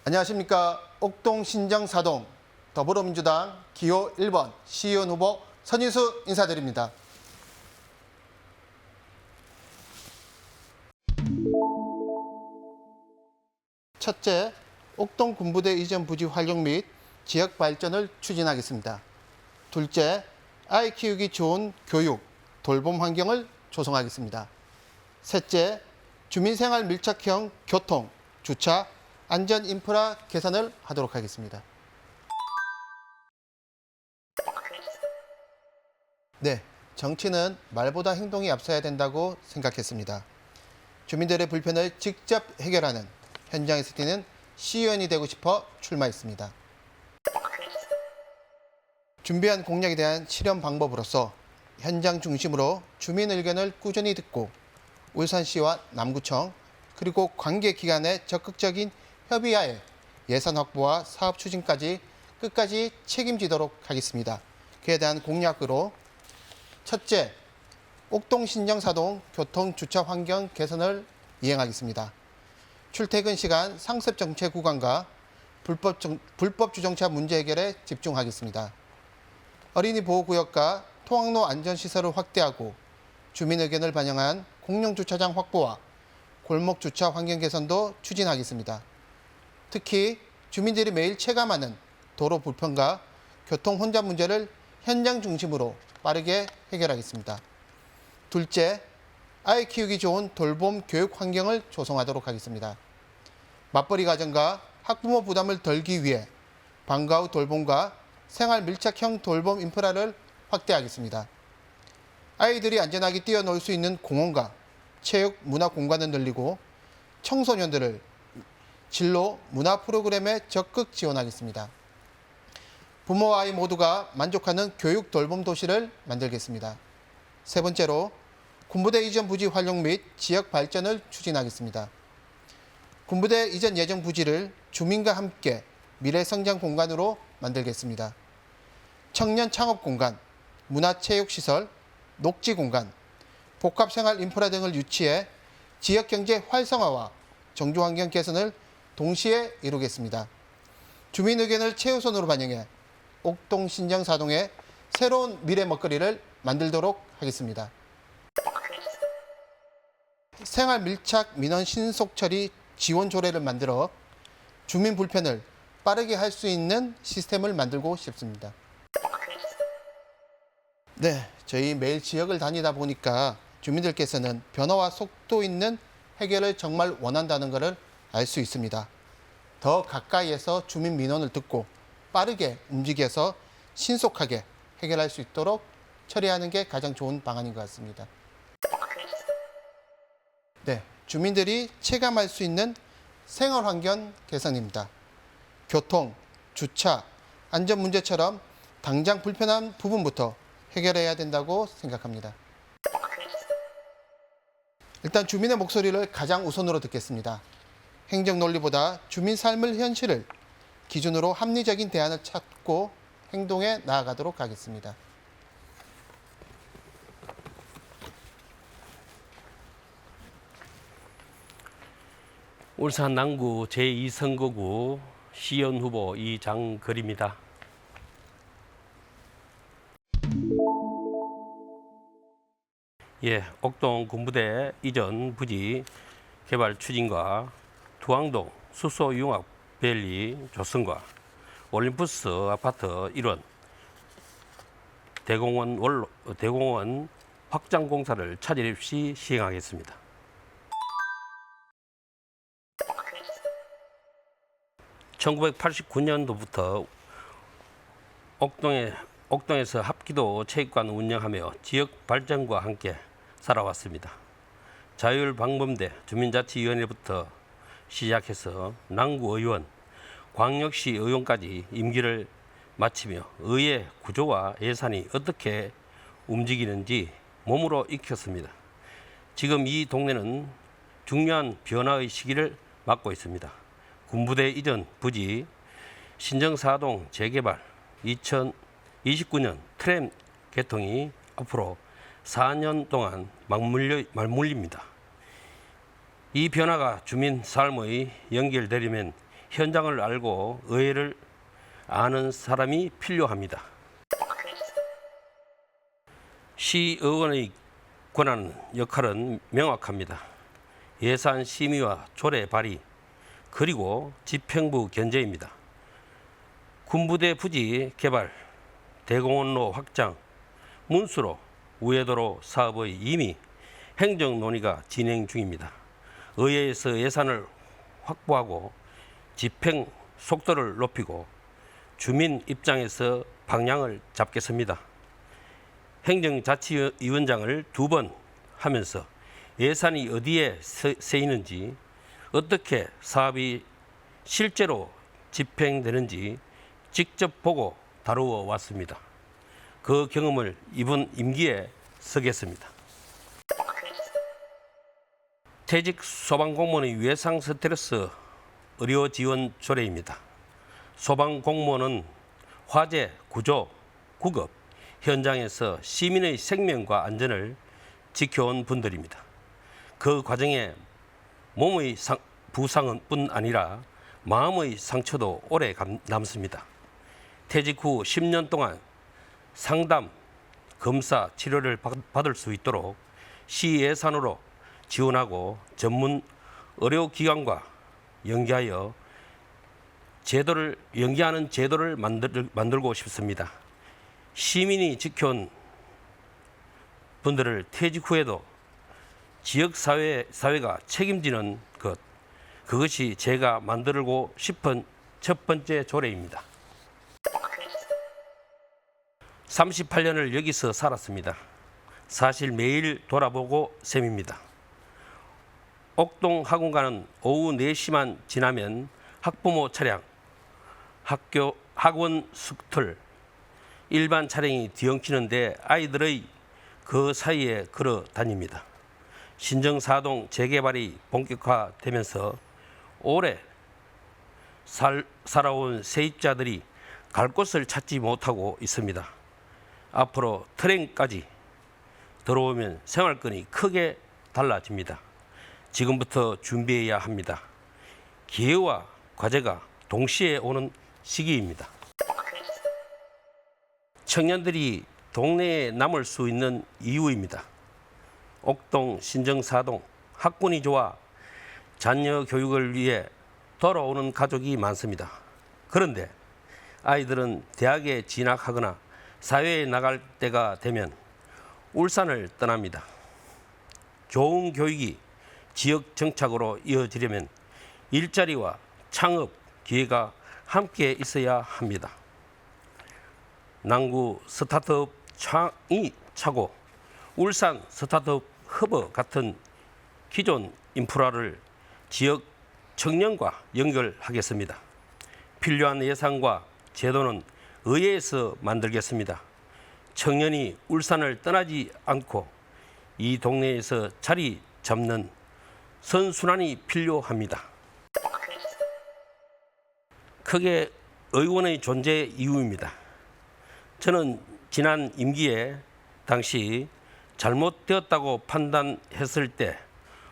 안녕하십니까. 옥동 신정 4동 더불어민주당 기호 1번 시의원 후보 선인수 인사드립니다. 첫째, 옥동 군부대 이전 부지 활용 및 지역 발전을 추진하겠습니다. 둘째, 아이 키우기 좋은 교육, 돌봄 환경을 조성하겠습니다. 셋째, 주민생활 밀착형 교통, 주차, 안전 인프라 개선을 하도록 하겠습니다. 네, 정치는 말보다 행동이 앞서야 된다고 생각했습니다. 주민들의 불편을 직접 해결하는 현장에서 뛰는 시의원이 되고 싶어 출마했습니다. 준비한 공약에 대한 실현 방법으로서 현장 중심으로 주민 의견을 꾸준히 듣고 울산시와 남구청 그리고 관계기관의 적극적인 협의하에 예산 확보와 사업 추진까지 끝까지 책임지도록 하겠습니다. 그에 대한 공약으로 첫째, 옥동 신정사동 교통 주차 환경 개선을 이행하겠습니다. 출퇴근 시간 상습 정체 구간과 불법 주정차 문제 해결에 집중하겠습니다. 어린이 보호구역과 통학로 안전시설을 확대하고 주민 의견을 반영한 공용 주차장 확보와 골목 주차 환경 개선도 추진하겠습니다. 특히 주민들이 매일 체감하는 도로 불편과 교통 혼잡 문제를 현장 중심으로 빠르게 해결하겠습니다. 둘째, 아이 키우기 좋은 돌봄 교육 환경을 조성하도록 하겠습니다. 맞벌이 가정과 학부모 부담을 덜기 위해 방과 후 돌봄과 생활 밀착형 돌봄 인프라를 확대하겠습니다. 아이들이 안전하게 뛰어놀 수 있는 공원과 체육, 문화 공간을 늘리고 청소년들을 진로, 문화 프로그램에 적극 지원하겠습니다. 부모와 아이 모두가 만족하는 교육 돌봄 도시를 만들겠습니다. 세 번째로 군부대 이전 부지 활용 및 지역 발전을 추진하겠습니다. 군부대 이전 예정 부지를 주민과 함께 미래 성장 공간으로 만들겠습니다. 청년 창업 공간, 문화체육시설, 녹지 공간, 복합생활 인프라 등을 유치해 지역경제 활성화와 정조환경 개선을 동시에 이루겠습니다. 주민 의견을 최우선으로 반영해 옥동 신정사동의 새로운 미래 먹거리를 만들도록 하겠습니다. 생활 밀착 민원 신속 처리 지원 조례를 만들어 주민 불편을 빠르게 할 수 있는 시스템을 만들고 싶습니다. 네, 저희 매일 지역을 다니다 보니까 주민들께서는 변화와 속도 있는 해결을 정말 원한다는 것을 알 수 있습니다. 더 가까이에서 주민 민원을 듣고 빠르게 움직여서 신속하게 해결할 수 있도록 처리하는 게 가장 좋은 방안인 것 같습니다. 네, 주민들이 체감할 수 있는 생활 환경 개선입니다. 교통, 주차, 안전 문제처럼 당장 불편한 부분부터 해결해야 된다고 생각합니다. 일단 주민의 목소리를 가장 우선으로 듣겠습니다. 행정 논리보다 주민 삶의 현실을 기준으로 합리적인 대안을 찾고 행동에 나아가도록 하겠습니다. 울산 남구 제2선거구 시의원 후보 이장걸입니다. 예, 옥동 군부대 이전 부지 개발 추진과 두항동 수소 융합 밸리 조성과 올림푸스 아파트 일원 대공원 확장 공사를 차질 없이 시행하겠습니다. (1989년도부터) 옥동에서 합기도 체육관 운영하며 지역 발전과 함께 살아왔습니다. 자율방범대 주민자치위원회부터 시작해서 남구의원, 광역시 의원까지 임기를 마치며 의회 구조와 예산이 어떻게 움직이는지 몸으로 익혔습니다. 지금 이 동네는 중요한 변화의 시기를 맞고 있습니다. 군부대 이전 부지 신정사동 재개발 2029년 트램 개통이 앞으로 4년 동안 맞물립니다. 이 변화가 주민 삶의 연결되려면 현장을 알고 의회를 아는 사람이 필요합니다. 시의원의 권한 역할은 명확합니다. 예산 심의와 조례 발의 그리고 집행부 견제입니다. 군부대 부지 개발, 대공원로 확장, 문수로, 우회도로 사업의 이미 행정 논의가 진행 중입니다. 의회에서 예산을 확보하고 집행 속도를 높이고 주민 입장에서 방향을 잡겠습니다. 행정자치위원장을 2번 하면서 예산이 어디에 쓰이는지, 어떻게 사업이 실제로 집행되는지 직접 보고 다루어 왔습니다. 그 경험을 이번 임기에 쓰겠습니다. 퇴직 소방공무원의 외상 스트레스 의료 지원 조례입니다. 소방공무원은 화재, 구조, 구급 현장에서 시민의 생명과 안전을 지켜온 분들입니다. 그 과정에 몸의 부상뿐 아니라 마음의 상처도 오래 남습니다. 퇴직 후 10년 동안 상담, 검사, 치료를 받을 수 있도록 시 예산으로 지원하고 전문 의료기관과 연계하는 제도를 만들고 싶습니다. 시민이 지켜온 분들을 퇴직 후에도 지역사회가 책임지는 것, 그것이 제가 만들고 싶은 첫 번째 조례입니다. 38년을 여기서 살았습니다. 사실 매일 돌아보고 셈입니다. 옥동 학원가는 오후 4시만 지나면 학부모 차량, 학원 스쿨, 일반 차량이 뒤엉키는데 아이들의 그 사이에 걸어 다닙니다. 신정사동 재개발이 본격화되면서 오래 살아온 세입자들이 갈 곳을 찾지 못하고 있습니다. 앞으로 트램까지 들어오면 생활권이 크게 달라집니다. 지금부터 준비해야 합니다. 기회와 과제가 동시에 오는 시기입니다. 청년들이 동네에 남을 수 있는 이유입니다. 옥동, 신정사동, 학군이 좋아 자녀 교육을 위해 돌아오는 가족이 많습니다. 그런데 아이들은 대학에 진학하거나 사회에 나갈 때가 되면 울산을 떠납니다. 좋은 교육이 지역 정착으로 이어지려면 일자리와 창업 기회가 함께 있어야 합니다. 남구 스타트업 창이 차고 울산 스타트업 허브 같은 기존 인프라를 지역 청년과 연결하겠습니다. 필요한 예산과 제도는 의회에서 만들겠습니다. 청년이 울산을 떠나지 않고 이 동네에서 자리 잡는 선순환이 필요합니다. 크게 의원의 존재 이유입니다. 저는 지난 임기에 당시 잘못되었다고 판단했을 때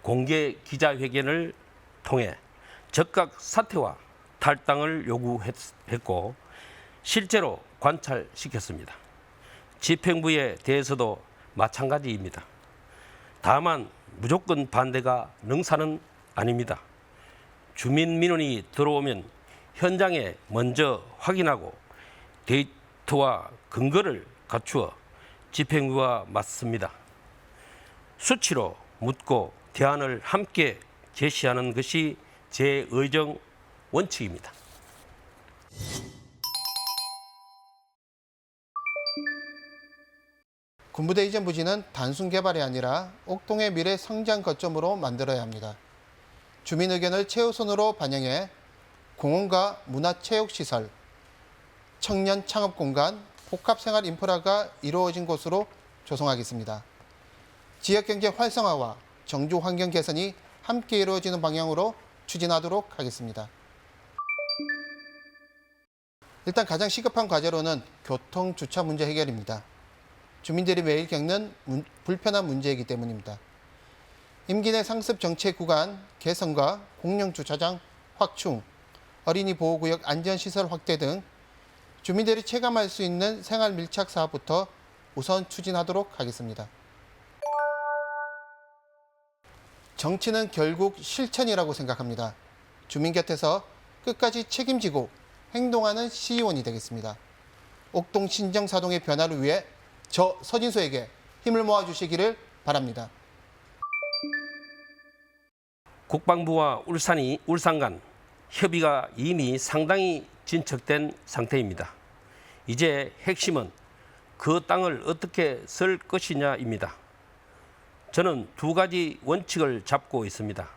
공개 기자회견을 통해 즉각 사퇴와 탈당을 요구했고 실제로 관찰시켰습니다. 집행부에 대해서도 마찬가지입니다. 다만 무조건 반대가 능사는 아닙니다. 주민 민원이 들어오면 현장에 먼저 확인하고 데이터와 근거를 갖추어 집행부와 맞습니다. 수치로 묻고 대안을 함께 제시하는 것이 제 의정 원칙입니다. 군부대 이전 부지는 단순 개발이 아니라 옥동의 미래 성장 거점으로 만들어야 합니다. 주민 의견을 최우선으로 반영해 공원과 문화체육시설, 청년 창업 공간, 복합생활 인프라가 이루어진 곳으로 조성하겠습니다. 지역경제 활성화와 정주 환경 개선이 함께 이루어지는 방향으로 추진하도록 하겠습니다. 일단 가장 시급한 과제로는 교통 주차 문제 해결입니다. 주민들이 매일 겪는 불편한 문제이기 때문입니다. 임기 내 상습 정체 구간 개선과 공영 주차장 확충, 어린이 보호구역 안전시설 확대 등 주민들이 체감할 수 있는 생활 밀착 사업부터 우선 추진하도록 하겠습니다. 정치는 결국 실천이라고 생각합니다. 주민 곁에서 끝까지 책임지고 행동하는 시의원이 되겠습니다. 옥동 신정사동의 변화를 위해 저 서진수에게 힘을 모아주시기를 바랍니다. 국방부와 울산 간 협의가 이미 상당히 진척된 상태입니다. 이제 핵심은 그 땅을 어떻게 쓸 것이냐입니다. 저는 두 가지 원칙을 잡고 있습니다.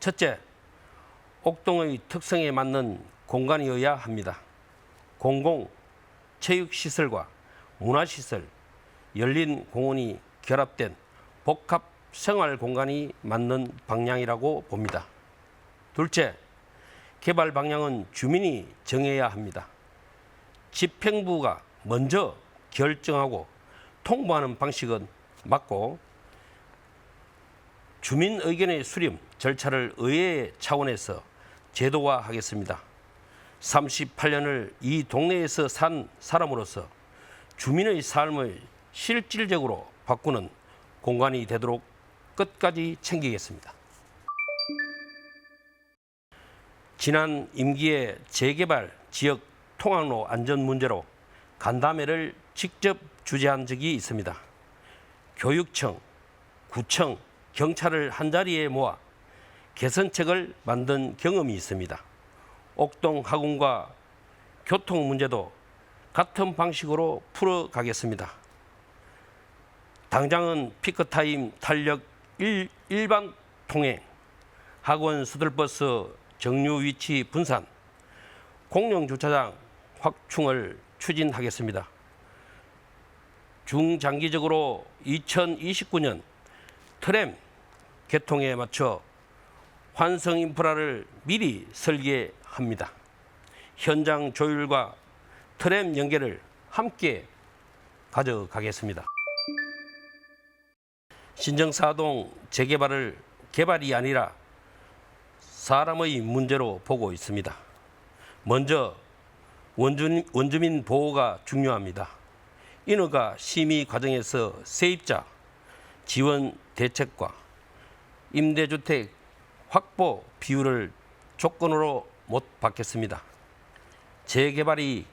첫째, 옥동의 특성에 맞는 공간이어야 합니다. 공공, 체육시설과 문화시설, 열린 공원이 결합된 복합 생활 공간이 맞는 방향이라고 봅니다. 둘째, 개발 방향은 주민이 정해야 합니다. 집행부가 먼저 결정하고 통보하는 방식은 맞고 주민 의견의 수렴 절차를 의회 차원에서 제도화하겠습니다. 38년을 이 동네에서 산 사람으로서 주민의 삶을 실질적으로 바꾸는 공간이 되도록 끝까지 챙기겠습니다. 지난 임기의 재개발 지역 통학로 안전 문제로 간담회를 직접 주재한 적이 있습니다. 교육청, 구청, 경찰을 한자리에 모아 개선책을 만든 경험이 있습니다. 옥동 하군과 교통 문제도 같은 방식으로 풀어가겠습니다. 당장은 피크타임 탄력 일반 통행, 학원 스들버스 정류 위치 분산, 공영 주차장 확충을 추진하겠습니다. 중장기적으로 2029년 트램 개통에 맞춰 환승 인프라를 미리 설계합니다. 현장 조율과 트램 연계를 함께 가져가겠습니다. 신정사동 재개발을 개발이 아니라 사람의 문제로 보고 있습니다. 먼저 원주민 보호가 중요합니다. 인허가 심의 과정에서 세입자 지원 대책과 임대주택 확보 비율을 조건으로 못 받겠습니다. 재개발이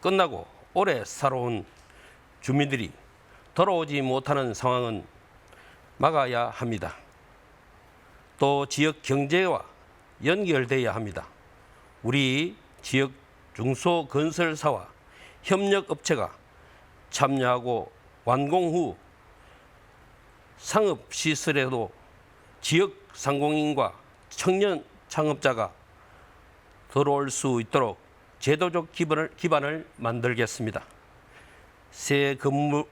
끝나고 오래 살아온 주민들이 돌아오지 못하는 상황은 막아야 합니다. 또 지역 경제와 연결되어야 합니다. 우리 지역 중소건설사와 협력업체가 참여하고 완공 후 상업시설에도 지역 상공인과 청년 창업자가 들어올 수 있도록 제도적 기반을 만들겠습니다. 새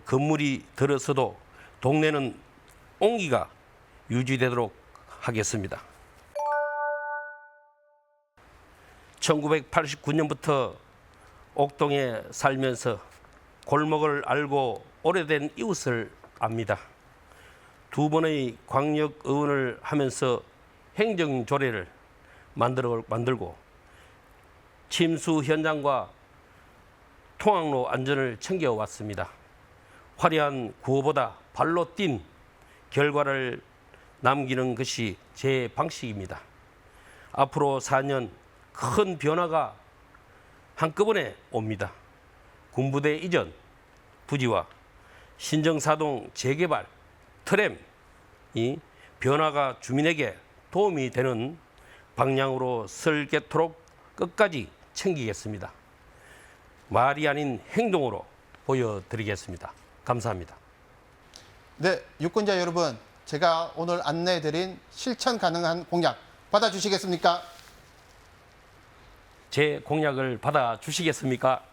건물이 들어서도 동네는 온기가 유지되도록 하겠습니다. 1989년부터 옥동에 살면서 골목을 알고 오래된 이웃을 압니다. 두 번의 광역의원을 하면서 행정조례를 만들고 침수 현장과 통학로 안전을 챙겨왔습니다. 화려한 구호보다 발로 뛴 결과를 남기는 것이 제 방식입니다. 앞으로 4년 큰 변화가 한꺼번에 옵니다. 군부대 이전, 부지와 신정사동 재개발, 트램이 변화가 주민에게 도움이 되는 방향으로 설계토록 끝까지 챙기겠습니다. 말이 아닌 행동으로 보여드리겠습니다. 감사합니다. 네, 유권자 여러분, 제가 오늘 안내해드린 실천 가능한 공약 받아주시겠습니까? 제 공약을 받아주시겠습니까?